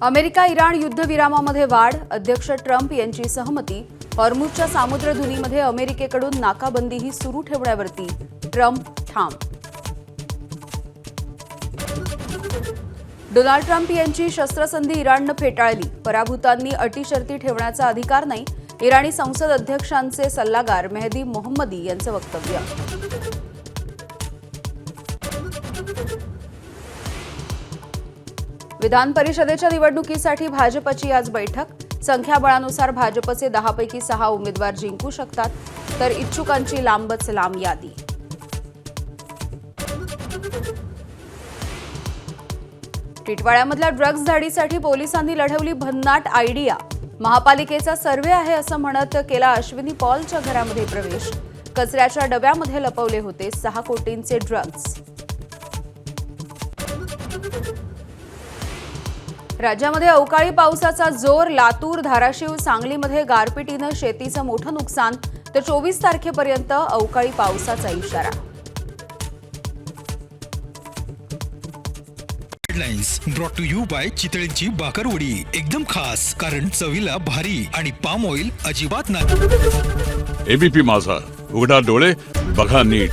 America Iran युद्धविरामामध्ये वाढ, अध्यक्ष Trump यांची सहमती. हॉर्मुझच्या सामुद्रधुनीमध्ये अमेरिकेकडून नाकाबंदीही सुरू ठेवण्यावरती ट्रम्प ठाम. डोनाल्ड ट्रम्प यांची शस्त्रसंधी इराणनं फेटाळली. पराभूतांनी अटी-शर्ती ठेवण्याचा अधिकार नाही, इराणी संसद अध्यक्षांचे सल्लागार मेहदी मोहम्मदी यांचं वक्तव्य. विधान परिषदेच्या निवडणुकीसाठी भाजपची आज बैठक. संख्याबळानुसार भाजपचे 10 पैकी 6 उमेदवार जिंकू शकतात, तर इच्छुकांची लांबच लांब यादी. टिटवाळ्यामधल्या ड्रग्ज धाडीसाठी पोलिसांनी लढवली भन्नाट आयडिया. महापालिकेचा सर्व्हे आहे असं म्हणत केला अश्विनी पॉलच्या घरामध्ये प्रवेश. कचऱ्याच्या डब्यामध्ये लपवले होते 6 कोटींचे ड्रग्ज. राज्यामध्ये अवकाळी पावसाचा जोर. लातूर, धाराशिव, सांगलीमध्ये गारपिटीनं शेतीचं मोठं नुकसान, तर 24 तारखेपर्यंत अवकाळी पावसाचा इशारा. Headlines brought to you by चितळेंची बाकरवडी. एकदम खास, कारण चवीला भारी आणि पाम ऑइल अजिबात नाही. एबीपी माझा, उघडा डोळे बघा नीट.